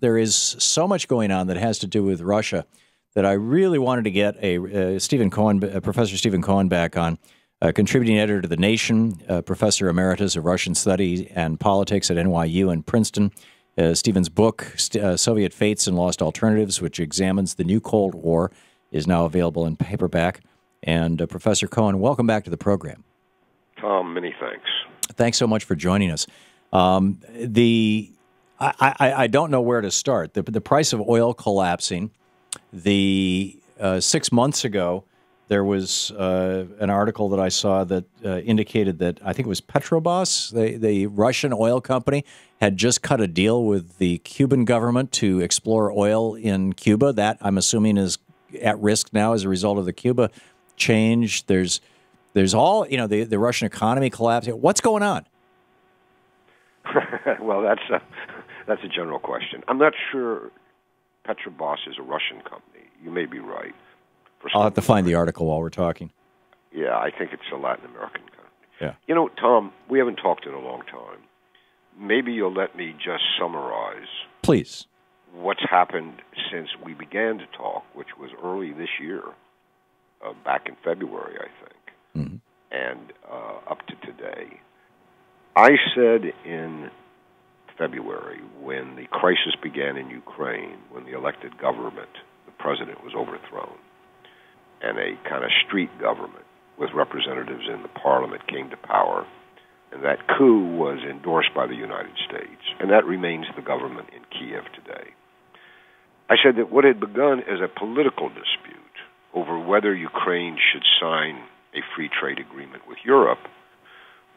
there is so much going on that has to do with Russia that I really wanted to get Professor Stephen Cohen back on, contributing editor to The Nation, Professor Emeritus of Russian Studies and Politics at NYU and Princeton. Stephen's book, Soviet Fates and Lost Alternatives, which examines the new Cold War, is now available in paperback. And Professor Cohen, welcome back to the program. Tom, many thanks. Thanks so much for joining us. I don't know where to start. The price of oil collapsing. 6 months ago, there was an article that I saw that indicated that I think it was Petrobras, the Russian oil company, had just cut a deal with the Cuban government to explore oil in Cuba. That, I'm assuming, is at risk now as a result of the Cuba change. There's all, the Russian economy collapsing. What's going on? Well, that's a general question. I'm not sure Petrobras is a Russian company. You may be right. I'll have to find the article while we're talking. Yeah, I think it's a Latin American company. Yeah. Tom, we haven't talked in a long time. Maybe you'll let me just summarize. Please. What's happened since we began to talk, which was early this year, back in February, I think, and up to today. I said in February, when the crisis began in Ukraine, when the elected government, the president, was overthrown, and a kind of street government with representatives in the parliament came to power, and that coup was endorsed by the United States, and that remains the government in Kiev today. I said that what had begun as a political dispute over whether Ukraine should sign a free trade agreement with Europe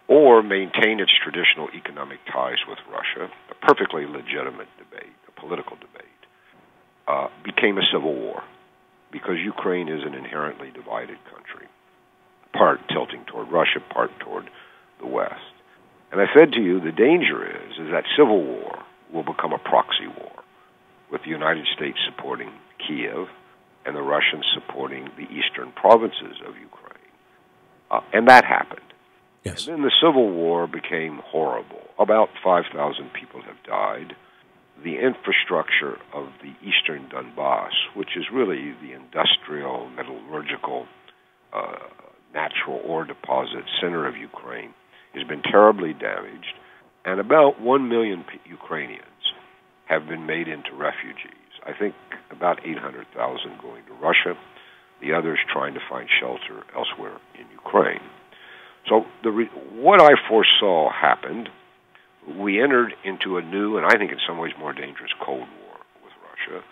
or maintain its traditional economic ties with Russia, a perfectly legitimate debate, a political debate, became a civil war, because Ukraine is an inherently divided country, part tilting toward Russia, part toward the West. And I said to you, the danger is that civil war will become a proxy war, with the United States supporting Kiev and the Russians supporting the eastern provinces of Ukraine. And that happened. Yes. And then the civil war became horrible. About 5,000 people have died. The infrastructure of the eastern Donbass, which is really the industrial, metallurgical, natural ore deposit center of Ukraine, has been terribly damaged, and about 1 million Ukrainians have been made into refugees. I think about 800,000 going to Russia, the others trying to find shelter elsewhere in Ukraine. So what I foresaw happened. We entered into a new, and I think in some ways more dangerous, Cold War with Russia.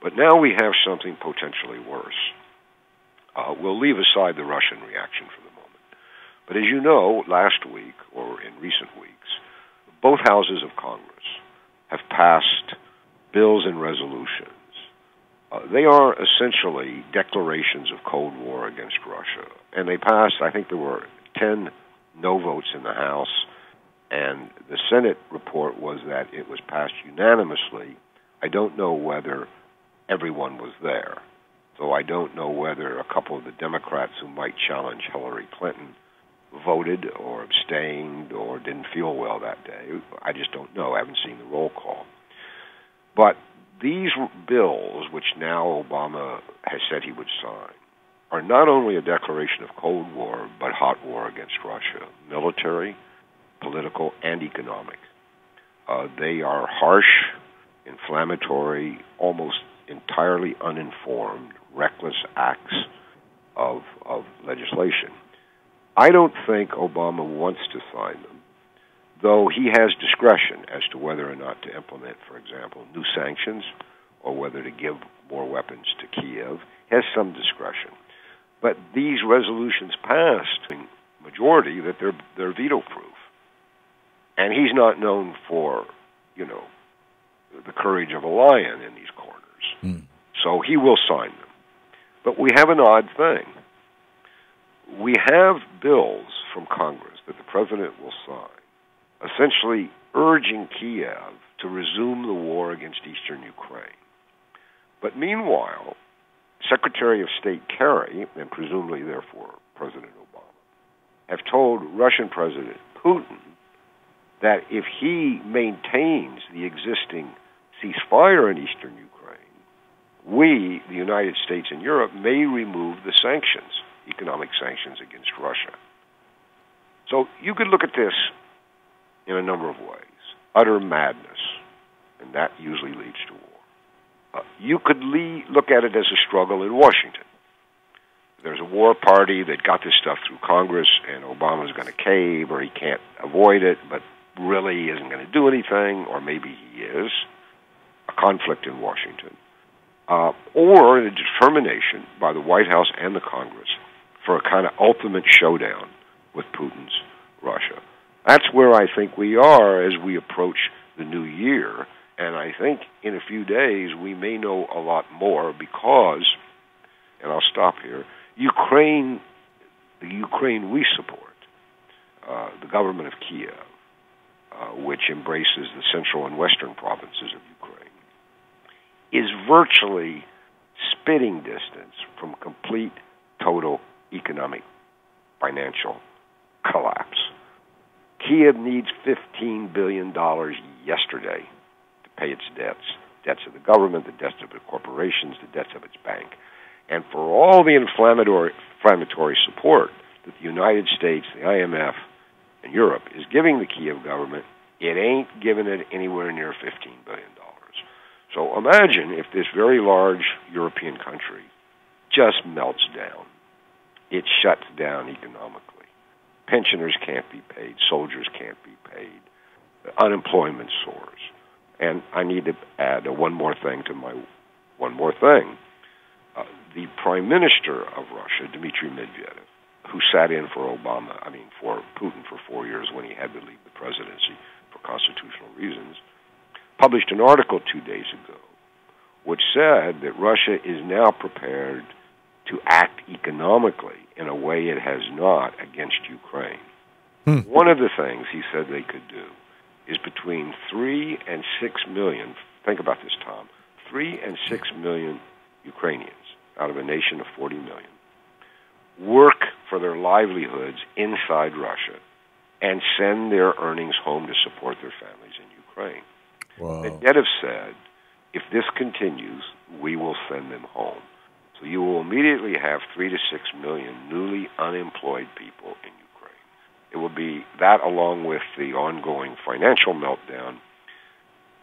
But now we have something potentially worse. We'll leave aside the Russian reaction for the moment. But as you know, last week, or in recent weeks, both houses of Congress have passed bills and resolutions. They are essentially declarations of Cold War against Russia. And they passed, I think there were 10 no votes in the House, and the Senate report was that it was passed unanimously. I don't know whether everyone was there. So I don't know whether a couple of the Democrats who might challenge Hillary Clinton voted or abstained or didn't feel well that day. I just don't know. I haven't seen the roll call. But these bills, which now Obama has said he would sign, are not only a declaration of Cold War, but hot war against Russia, military, political, and economic. They are harsh, inflammatory, almost entirely uninformed, reckless acts of legislation. I don't think Obama wants to sign them, though he has discretion as to whether or not to implement, for example, new sanctions or whether to give more weapons to Kiev. He has some discretion. But these resolutions passed in majority that they're veto-proof. And he's not known for, the courage of a lion in these corners. So he will sign them. But we have an odd thing. We have bills from Congress that the president will sign, essentially urging Kiev to resume the war against eastern Ukraine. But meanwhile, Secretary of State Kerry, and presumably therefore President Obama, have told Russian President Putin that if he maintains the existing ceasefire in eastern Ukraine, we, the United States and Europe, may remove the sanctions, economic sanctions against Russia. So you could look at this in a number of ways. Utter madness, and that usually leads to war. You could look at it as a struggle in Washington. There's a war party that got this stuff through Congress, and Obama's going to cave, or he can't avoid it, but really isn't going to do anything, or maybe he is. A conflict in Washington. Or the determination by the White House and the Congress for a kind of ultimate showdown with Putin's Russia. That's where I think we are as we approach the new year, and I think in a few days we may know a lot more because, and I'll stop here, the Ukraine we support, the government of Kiev, which embraces the central and western provinces of Ukraine, is virtually spitting distance from complete, total economic, financial collapse. Kiev needs $15 billion yesterday to pay its debts of the government, the debts of the corporations, the debts of its bank. And for all the inflammatory support that the United States, the IMF, and Europe is giving the Kiev government, it ain't giving it anywhere near $15 billion. So imagine if this very large European country just melts down. It shuts down economically. Pensioners can't be paid. Soldiers can't be paid. Unemployment soars. And I need to add one more thing to my one more thing. The Prime Minister of Russia, Dmitry Medvedev, who sat in for for Putin for 4 years when he had to leave the presidency for constitutional reasons, published an article 2 days ago which said that Russia is now prepared to act economically in a way it has not against Ukraine. One of the things he said they could do is between 3 and 6 million, think about this, Tom, 3 and 6 million Ukrainians out of a nation of 40 million work for their livelihoods inside Russia and send their earnings home to support their families in Ukraine. Wow. Medvedev said, if this continues, we will send them home. So you will immediately have 3 to 6 million newly unemployed people in Ukraine. It will be that, along with the ongoing financial meltdown,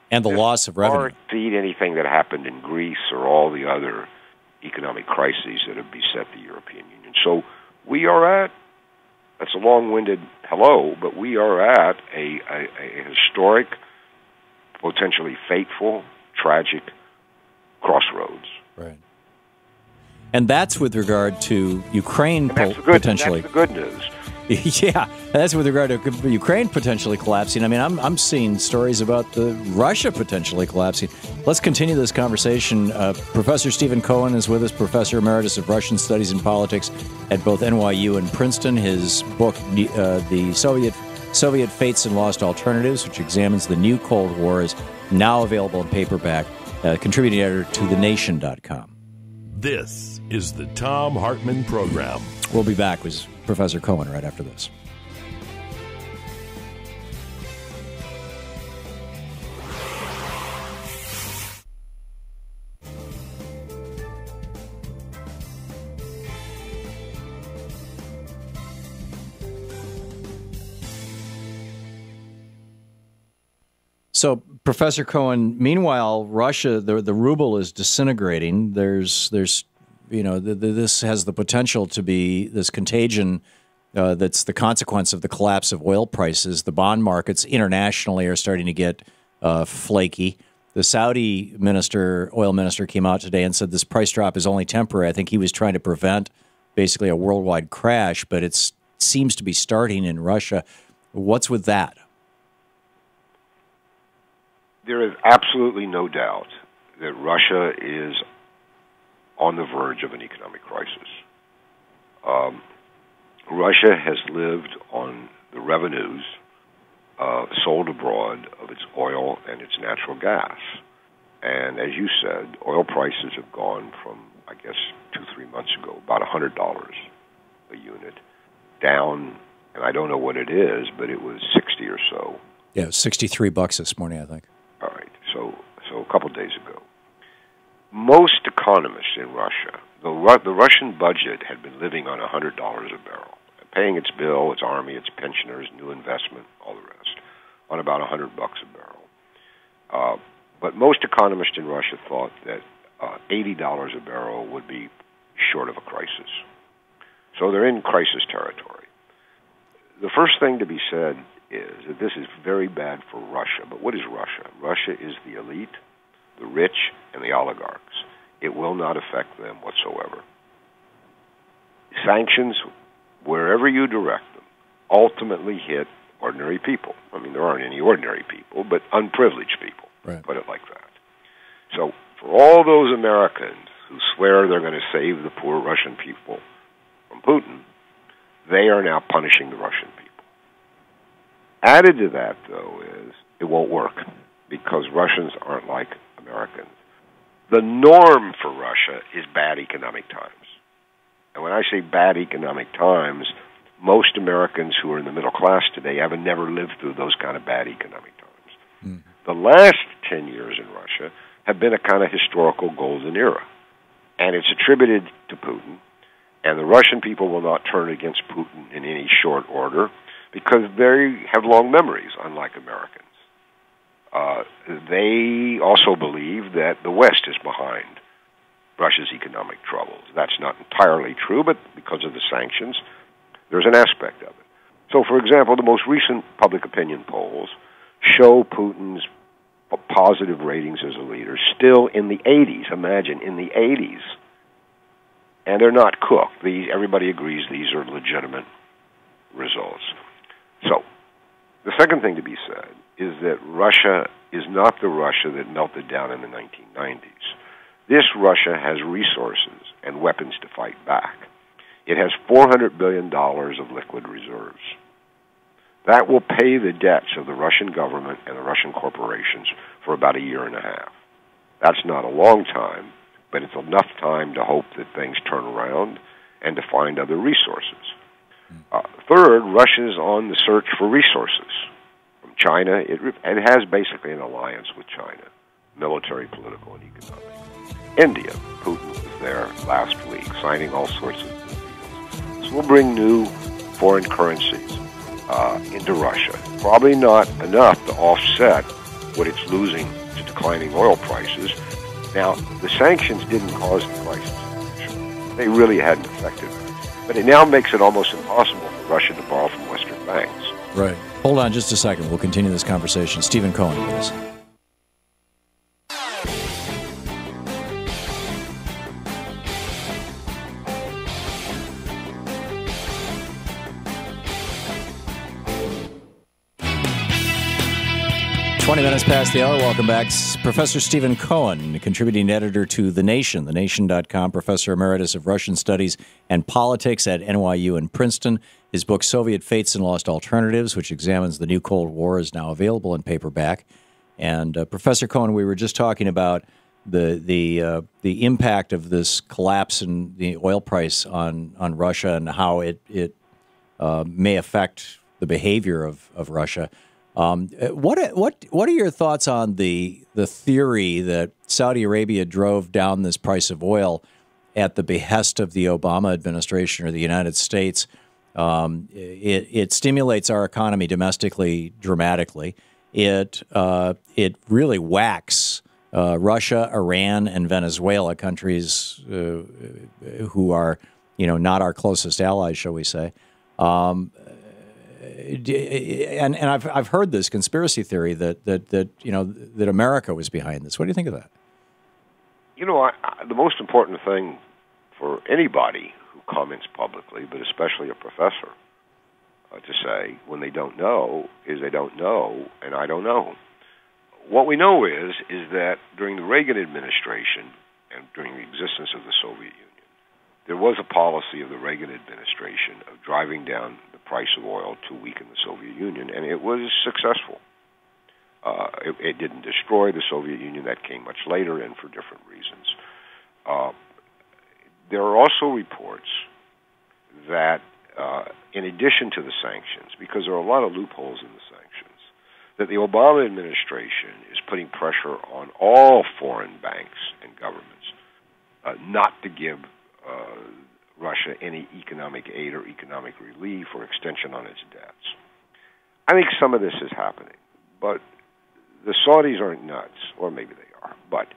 and the loss of revenue, far exceed anything that happened in Greece or all the other economic crises that have beset the European Union. So we are at, that's a long-winded hello, but we are at a historic, potentially fateful, tragic crossroads. Right. And that's with regard to Ukraine potentially. That's the good news. Yeah, that's with regard to Ukraine potentially collapsing. I mean, I'm seeing stories about Russia potentially collapsing. Let's continue this conversation. Professor Stephen Cohen is with us, Professor Emeritus of Russian Studies and Politics at both NYU and Princeton. His book, The Soviet Fates and Lost Alternatives, which examines the new Cold War, is now available in paperback, contributing editor to thenation.com. This is the Thom Hartmann Program. We'll be back with Professor Cohen right after this. So, Professor Cohen, meanwhile, Russia, the ruble is disintegrating. There's this has the potential to be this contagion that's the consequence of the collapse of oil prices. The bond markets internationally are starting to get flaky. The Saudi oil minister, came out today and said this price drop is only temporary. I think he was trying to prevent basically a worldwide crash, but it seems to be starting in Russia. What's with that? There is absolutely no doubt that Russia is on the verge of an economic crisis. Russia has lived on the revenues sold abroad of its oil and its natural gas. And as you said, oil prices have gone from, I guess, 2-3 months ago, about $100 a unit, down, and I don't know what it is, but it was 60 or so. Yeah, $63 this morning, I think. All right, so a couple days ago. Most economists in Russia, the Russian budget had been living on $100 a barrel, paying its bill, its army, its pensioners, new investment, all the rest, on about $100 a barrel. But most economists in Russia thought that $80 a barrel would be short of a crisis. So they're in crisis territory. The first thing to be said is that this is very bad for Russia. But what is Russia? Russia is the elite, the rich, and the oligarchs. It will not affect them whatsoever. Sanctions, wherever you direct them, ultimately hit ordinary people. I mean, there aren't any ordinary people, but unprivileged people, right. Put it like that. So for all those Americans who swear they're going to save the poor Russian people from Putin, they are now punishing the Russian people. Added to that, though, is it won't work because Russians aren't like Americans. The norm for Russia is bad economic times. And when I say bad economic times, most Americans who are in the middle class today have never lived through those kind of bad economic times. Mm-hmm. The last 10 years in Russia have been a kind of historical golden era. And it's attributed to Putin. And the Russian people will not turn against Putin in any short order because they have long memories, unlike Americans. They also believe that the West is behind Russia's economic troubles. That's not entirely true, but because of the sanctions, there's an aspect of it. So, for example, the most recent public opinion polls show Putin's positive ratings as a leader still in the 80s. Imagine, in the 80s. And they're not cooked. Everybody agrees these are legitimate results. So, the second thing to be said is that Russia is not the Russia that melted down in the 1990s. This Russia has resources and weapons to fight back. It has $400 billion of liquid reserves. That will pay the debts of the Russian government and the Russian corporations for about a year and a half. That's not a long time, but it's enough time to hope that things turn around and to find other resources. Third, Russia is on the search for resources. From China, it has basically an alliance with China, military, political, and economic. India, Putin was there last week, signing all sorts of deals. This will bring new foreign currencies into Russia. Probably not enough to offset what it's losing to declining oil prices. Now, the sanctions didn't cause the crisis. They really hadn't affected it. But it now makes it almost impossible for Russia to borrow from Western banks. Right. Hold on just a second. We'll continue this conversation. Stephen Cohen with us. 20 minutes past the hour. Welcome back. Professor Stephen Cohen, contributing editor to The Nation, thenation.com, Professor Emeritus of Russian Studies and Politics at NYU and Princeton. His book, Soviet Fates and Lost Alternatives, which examines the new Cold War, is now available in paperback. And Professor Cohen, we were just talking about the impact of this collapse in the oil price on Russia and how it may affect the behavior of Russia. What are your thoughts on the theory that Saudi Arabia drove down this price of oil at the behest of the Obama administration or the United States? It stimulates our economy domestically dramatically. It really whacks Russia, Iran, and Venezuela, countries who are not our closest allies, shall we say. And I've heard this conspiracy theory that America was behind this. What do you think of that? The most important thing for anybody who comments publicly, but especially a professor, to say when they don't know is they don't know, and I don't know. What we know is that during the Reagan administration and during the existence of the Soviet Union, there was a policy of the Reagan administration of driving down the price of oil to weaken the Soviet Union, and it was successful. It didn't destroy the Soviet Union. That came much later and for different reasons. There are also reports that in addition to the sanctions, because there are a lot of loopholes in the sanctions, that the Obama administration is putting pressure on all foreign banks and governments not to give Russia any economic aid or economic relief or extension on its debts. I think some of this is happening, but the Saudis aren't nuts, or maybe they are, but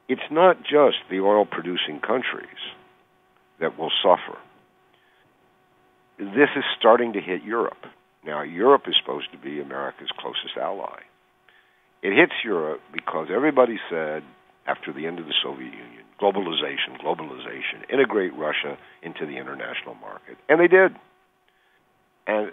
it's not just the oil-producing countries that will suffer. This is starting to hit Europe. Now, Europe is supposed to be America's closest ally. It hits Europe because everybody said, after the end of the Soviet Union, globalization, integrate Russia into the international market. And they did. And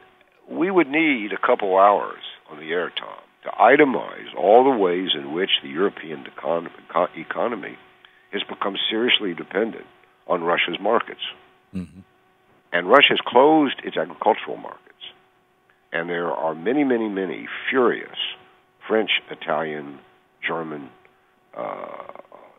we would need a couple hours on the air, Tom, to itemize all the ways in which the European economy has become seriously dependent on Russia's markets. Mm-hmm. And Russia has closed its agricultural markets. And there are many, many, many furious French, Italian, German,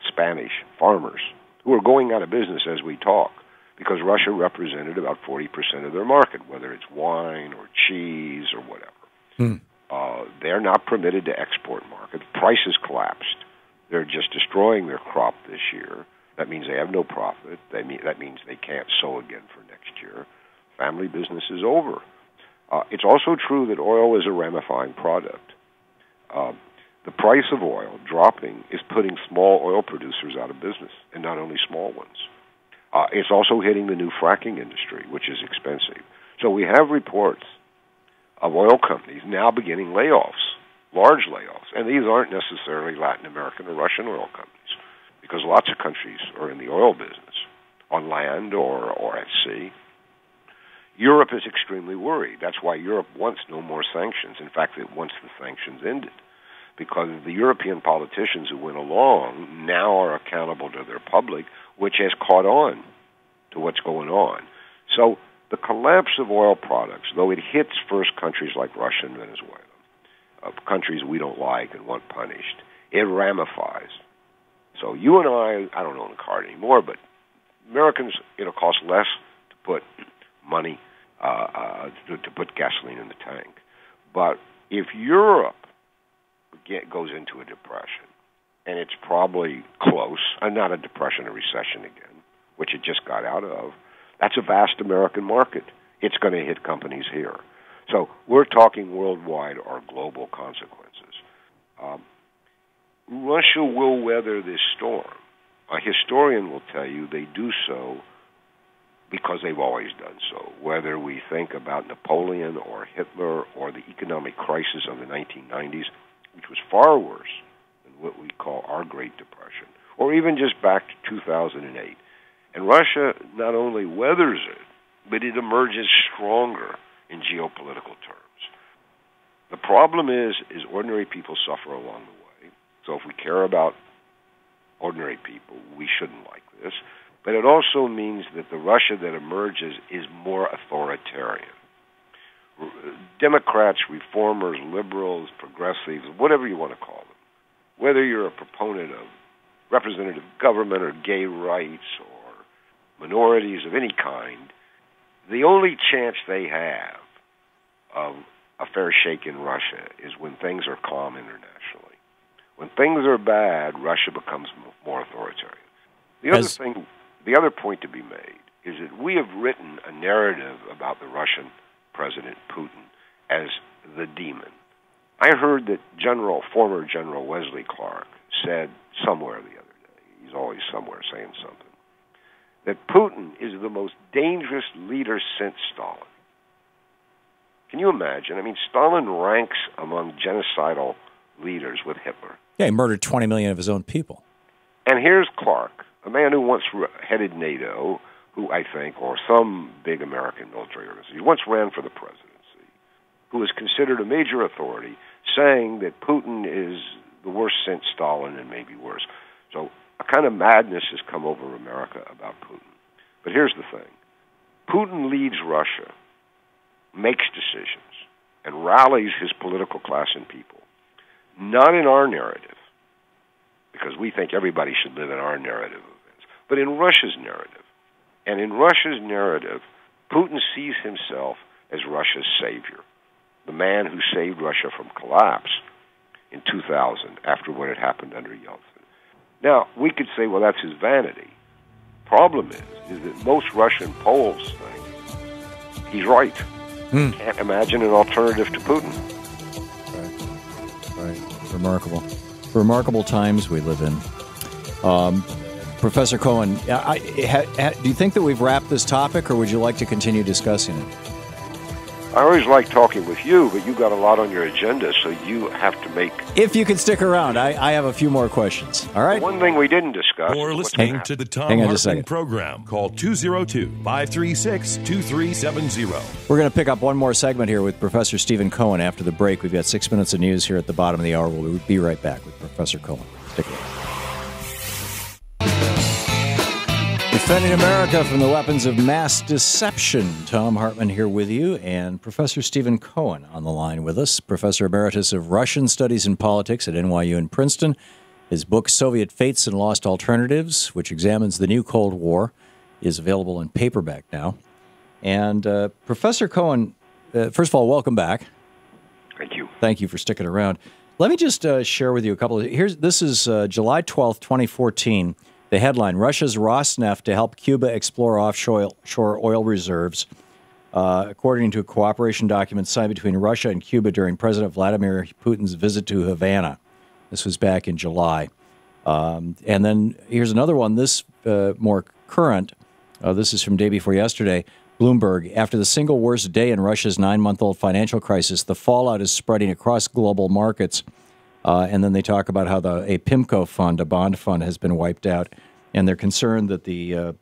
Spanish farmers who are going out of business as we talk because Russia represented about 40% of their market, whether it's wine or cheese or whatever. Mm. They're not permitted to export market. Prices collapsed. They're just destroying their crop this year. That means they have no profit. That means they can't sow again for next year. Family business is over. It's also true that oil is a ramifying product. The price of oil dropping is putting small oil producers out of business, and not only small ones. It's also hitting the new fracking industry, which is expensive. So we have reports of oil companies now beginning layoffs, large layoffs, and these aren't necessarily Latin American or Russian oil companies, because lots of countries are in the oil business, on land or at sea. Europe is extremely worried. That's why Europe wants no more sanctions. In fact, it wants the sanctions ended, because the European politicians who went along now are accountable to their public, which has caught on to what's going on. So the collapse of oil products, though it hits first countries like Russia and Venezuela, countries we don't like and want punished, it ramifies. So you and I don't own a car anymore, but Americans, it'll cost less to put money, to put gasoline in the tank. But if Europe goes into a depression, and it's probably close, and not a depression, a recession again, which it just got out of, that's a vast American market. It's going to hit companies here. So we're talking worldwide or global consequences. Russia will weather this storm. A historian will tell you they do so because they've always done so, whether we think about Napoleon or Hitler or the economic crisis of the 1990s, which was far worse than what we call our Great Depression, or even just back to 2008. And Russia not only weathers it, but it emerges stronger in geopolitical terms. The problem is ordinary people suffer along the way. So if we care about ordinary people, we shouldn't like this. But it also means that the Russia that emerges is more authoritarian. Democrats, reformers, liberals, progressives, whatever you want to call them, whether you're a proponent of representative government or gay rights or minorities of any kind, the only chance they have of a fair shake in Russia is when things are calm internationally. When things are bad, Russia becomes more authoritarian. The other point to be made is that we have written a narrative about the Russian President Putin as the demon. I heard that former General Wesley Clark said somewhere the other day, he's always somewhere saying something, that Putin is the most dangerous leader since Stalin. Can you imagine? I mean, Stalin ranks among genocidal leaders with Hitler. Yeah, he murdered 20 million of his own people. And here's Clark, a man who once headed NATO, who I think, or some big American military organization, once ran for the presidency, who is considered a major authority, saying that Putin is the worst since Stalin and maybe worse. So a kind of madness has come over America about Putin. But here's the thing. Putin leads Russia, makes decisions, and rallies his political class and people, not in our narrative, because we think everybody should live in our narrative of events, but in Russia's narrative. And in Russia's narrative, Putin sees himself as Russia's savior. the man who saved Russia from collapse in 2000 after what had happened under Yeltsin. Now, we could say, well, that's his vanity. Problem is that most Russian Poles think he's right. Can't imagine an alternative to Putin. Right. Remarkable. Remarkable times we live in. Professor Cohen, do you think that we've wrapped this topic, or would you like to continue discussing it? I always like talking with you, but you got a lot on your agenda, so you have to make... If you can stick around, I have a few more questions. All right? One thing we didn't discuss... You're listening to the Thom Hartmann Program. Call 202-536-2370. We're going to pick up one more segment here with Professor Stephen Cohen after the break. We've got 6 minutes of news here at the bottom of the hour. We'll be right back with Professor Cohen. Stick around. Defending America from the weapons of mass deception. Thom Hartmann here with you, and Professor Stephen Cohen on the line with us, Professor Emeritus of Russian Studies and Politics at NYU and Princeton. His book, Soviet Fates and Lost Alternatives, which examines the new Cold War, is available in paperback now. And Professor Cohen, first of all, welcome back. Thank you. Thank you for sticking around. Let me just share with you a couple of... This is July 12th, 2014. The headline, Russia's Rosneft to help Cuba explore offshore oil reserves, according to a cooperation document signed between Russia and Cuba during President Vladimir Putin's visit to Havana. This was back in July. And then here's another one, this more current. This is from day before yesterday. Bloomberg, after the single worst day in Russia's 9-month-old financial crisis, the fallout is spreading across global markets. And then they talk about how a PIMCO fund, a bond fund, has been wiped out, and they're concerned that the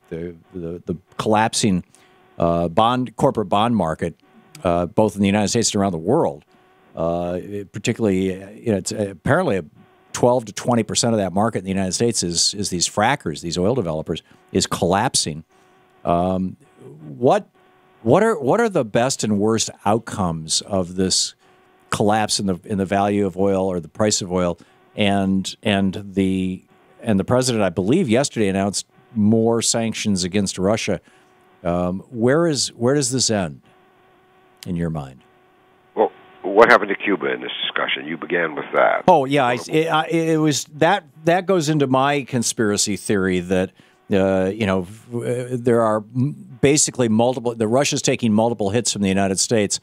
collapsing corporate bond market, both in the United States and around the world, particularly, it's apparently 12 to 20% of that market in the United States is these frackers, these oil developers, is collapsing. What are the best and worst outcomes of this collapse in the value of oil or the price of oil, and the president, I believe, yesterday announced more sanctions against Russia. Where does this end, in your mind? Well, what happened to Cuba in this discussion? You began with that. Oh yeah, it was that goes into my conspiracy theory that there are basically multiple. The Russia's taking multiple hits from the United States.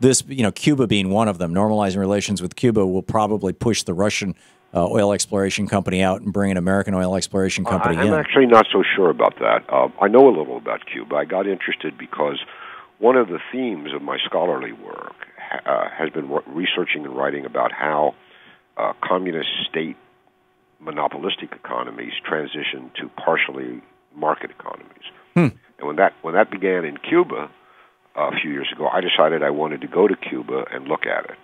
This, Cuba being one of them, normalizing relations with Cuba will probably push the Russian oil exploration company out and bring an American oil exploration company in. I'm actually not so sure about that. I know a little about Cuba. I got interested because one of the themes of my scholarly work has been researching and writing about how communist state monopolistic economies transition to partially market economies. And when that began in Cuba a few years ago, I decided I wanted to go to Cuba and look at it.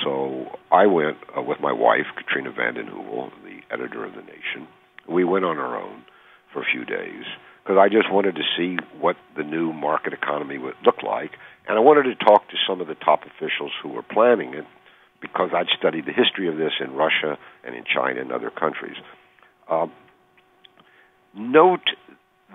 So I went with my wife, Katrina Vanden Heuvel, the editor of The Nation. We went on our own for a few days because I just wanted to see what the new market economy would look like, and I wanted to talk to some of the top officials who were planning it because I'd studied the history of this in Russia and in China and other countries. Note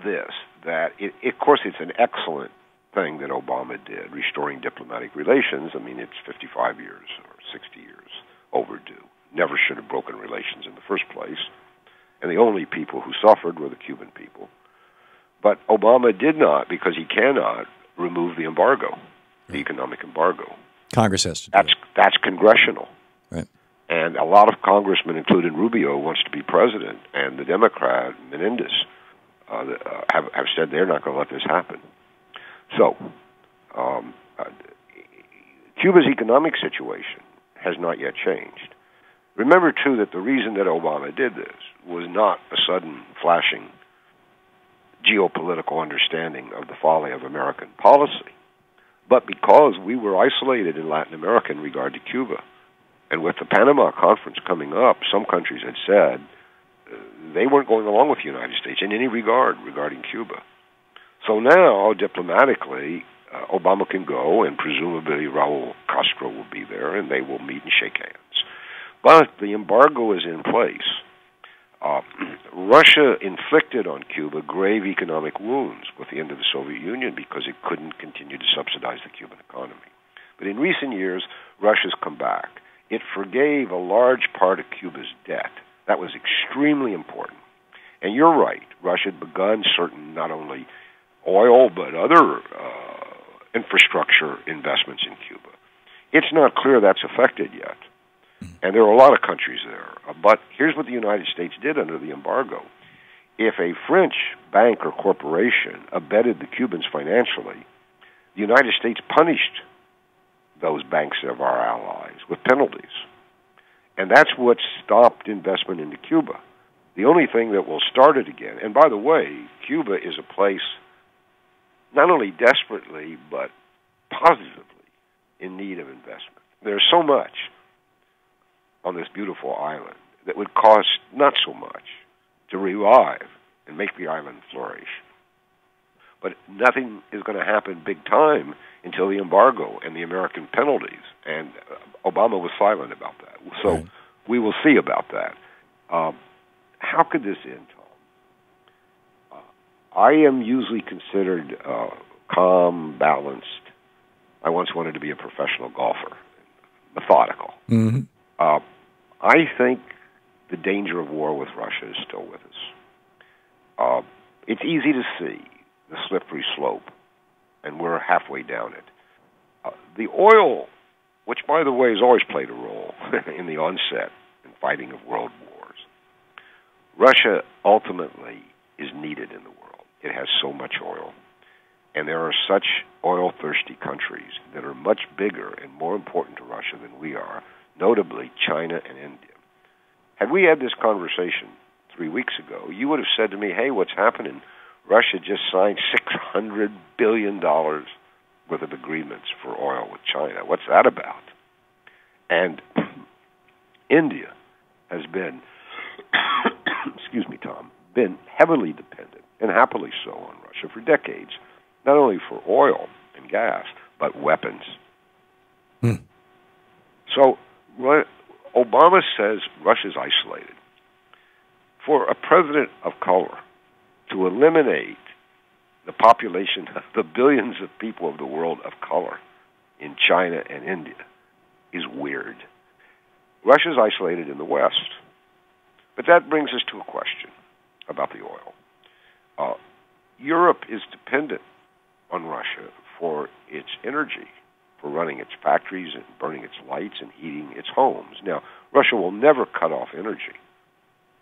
this, that of course it's an excellent thing that Obama did, restoring diplomatic relations. I mean, it's 55 years or 60 years overdue. Never should have broken relations in the first place. And the only people who suffered were the Cuban people. But Obama did not, because he cannot, remove the embargo, the economic embargo. Congress has to do That's congressional. Right. And a lot of congressmen, including Rubio, wants to be president, and the Democrat, Menendez, have said they're not going to let this happen. So, Cuba's economic situation has not yet changed. Remember, too, that the reason that Obama did this was not a sudden flashing geopolitical understanding of the folly of American policy, but because we were isolated in Latin America in regard to Cuba. And with the Panama Conference coming up, some countries had said they weren't going along with the United States in any regard regarding Cuba. So now, diplomatically, Obama can go, and presumably Raul Castro will be there, and they will meet and shake hands. But the embargo is in place. Russia inflicted on Cuba grave economic wounds with the end of the Soviet Union because it couldn't continue to subsidize the Cuban economy. But in recent years, Russia's come back. It forgave a large part of Cuba's debt. That was extremely important. And you're right, Russia had begun certain, not only oil, but other infrastructure investments in Cuba. It's not clear that's affected yet. And there are a lot of countries there. But here's what the United States did under the embargo. If a French bank or corporation abetted the Cubans financially, the United States punished those banks of our allies with penalties. And that's what stopped investment into Cuba. The only thing that will start it again, and by the way, Cuba is a place not only desperately, but positively in need of investment. There's so much on this beautiful island that would cost not so much to revive and make the island flourish. But nothing is going to happen big time until the embargo and the American penalties. And Obama was silent about that. So right. We will see about that. How could this end, Tom? I am usually considered calm, balanced. I once wanted to be a professional golfer, methodical. Mm-hmm. I think the danger of war with Russia is still with us. It's easy to see the slippery slope, and we're halfway down it. The oil, which, by the way, has always played a role in the onset and fighting of world wars, Russia ultimately is needed in the world. It has so much oil. And there are such oil-thirsty countries that are much bigger and more important to Russia than we are, notably China and India. Had we had this conversation 3 weeks ago, you would have said to me, hey, what's happening? Russia just signed $600 billion worth of agreements for oil with China. What's that about? And India has been, excuse me, Tom, been heavily dependent, and happily so, on Russia for decades, not only for oil and gas, but weapons. So Obama says Russia's isolated. For a president of color to eliminate the population of the billions of people of the world of color in China and India is weird. Russia's isolated in the West. But that brings us to a question about the oil. Europe is dependent on Russia for its energy, for running its factories and burning its lights and heating its homes. Now, Russia will never cut off energy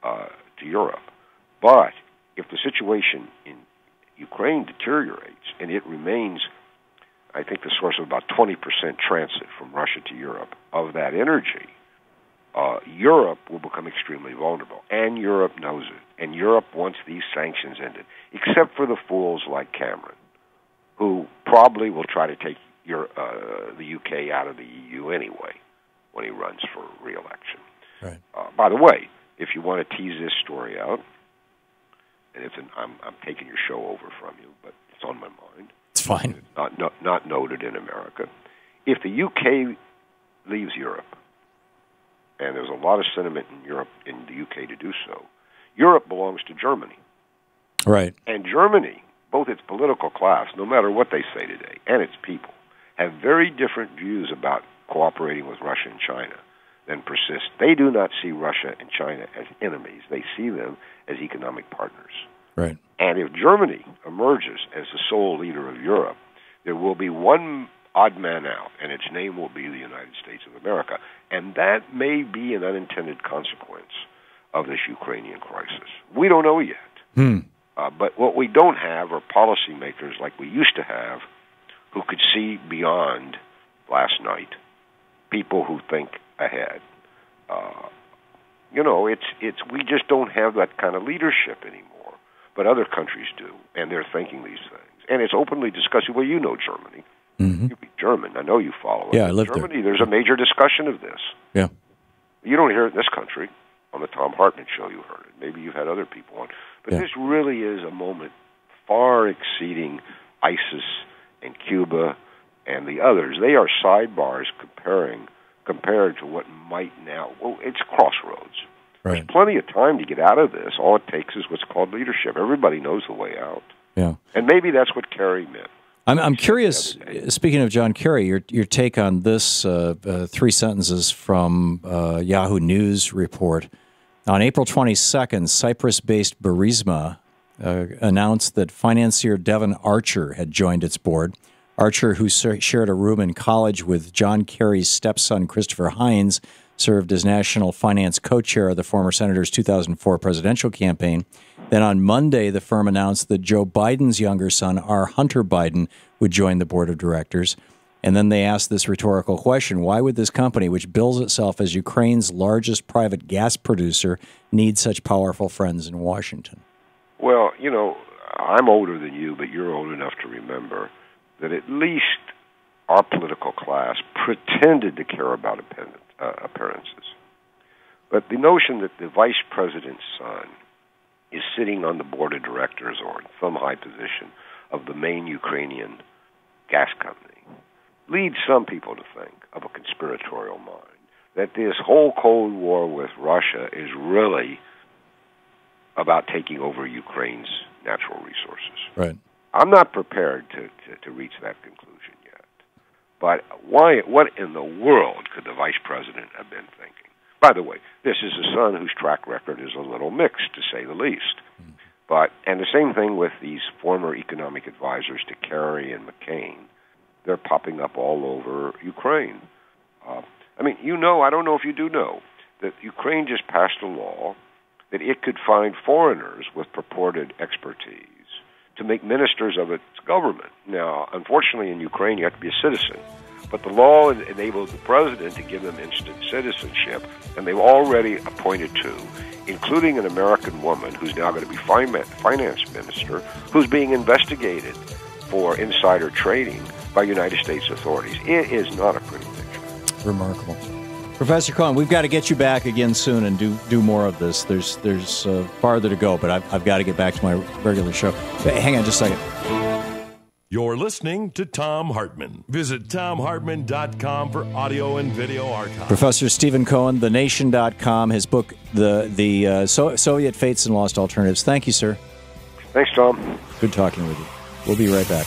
to Europe. But if the situation in Ukraine deteriorates and it remains, I think, the source of about 20% transit from Russia to Europe of that energy, Europe will become extremely vulnerable. And Europe knows it. And Europe wants these sanctions ended, except for the fools like Cameron, who probably will try to take the UK out of the EU anyway when he runs for re-election. Right. By the way, if you want to tease this story out, and I'm taking your show over from you, but it's on my mind. It's fine. It's not noted in America. If the UK leaves Europe, and there's a lot of sentiment in Europe, in the UK to do so, Europe belongs to Germany. Right. And Germany, both its political class, no matter what they say today, and its people, have very different views about cooperating with Russia and China than persist. They do not see Russia and China as enemies. They see them as economic partners. Right. And if Germany emerges as the sole leader of Europe, there will be one odd man out, and its name will be the United States of America. And that may be an unintended consequence of this Ukrainian crisis. We don't know yet. But what we don't have are policymakers like we used to have who could see beyond last night, people who think ahead. We just don't have that kind of leadership anymore. But other countries do, and they're thinking these things. And it's openly discussed. Well, you know Germany. Mm-hmm. You're German. I know you follow it. Yeah, I live Germany, there. there's a major discussion of this. Yeah. You don't hear it in this country. On the Thom Hartmann show you heard it. Maybe you've had other people on. But this really is a moment far exceeding ISIS and Cuba and the others. They are sidebars compared to what might now. Well, it's crossroads. Right. There's plenty of time to get out of this. All it takes is what's called leadership. Everybody knows the way out. Yeah. And maybe that's what Kerry meant I'm curious, speaking of John Kerry, your take on this 3 sentences from Yahoo News report. On April 22nd, Cyprus-based Burisma announced that financier Devon Archer had joined its board. Archer, who shared a room in college with John Kerry's stepson, Christopher Hines, served as national finance co-chair of the former senator's 2004 presidential campaign. Then on Monday, the firm announced that Joe Biden's younger son, R. Hunter Biden, would join the board of directors. And then they asked this rhetorical question: why would this company, which bills itself as Ukraine's largest private gas producer, need such powerful friends in Washington? Well, you know, I'm older than you, but you're old enough to remember that at least our political class pretended to care about appearances. But the notion that the vice president's son is sitting on the board of directors or in some high position of the main Ukrainian gas company leads some people to think of a conspiratorial mind, that this whole Cold War with Russia is really about taking over Ukraine's natural resources. Right. I'm not prepared to reach that conclusion yet. But what in the world could the vice president have been thinking? By the way, this is a son whose track record is a little mixed, to say the least. And the same thing with these former economic advisors to Kerry and McCain. They're popping up all over Ukraine. I don't know if you do know, that Ukraine just passed a law that it could find foreigners with purported expertise to make ministers of its government. Now, unfortunately, in Ukraine, you have to be a citizen. But the law enables the president to give them instant citizenship, and they've already appointed 2, including an American woman who's now going to be finance minister, who's being investigated for insider trading by United States authorities. It is not a pretty picture. Remarkable. Professor Cohen, we've got to get you back again soon and do more of this. There's farther to go, but I've got to get back to my regular show. Hang on just a second. You're listening to Thom Hartmann. Visit thomhartmann.com for audio and video archives. Professor Stephen Cohen, thenation.com, his book, The Soviet Fates and Lost Alternatives. Thank you, sir. Thanks, Tom. Good talking with you. We'll be right back.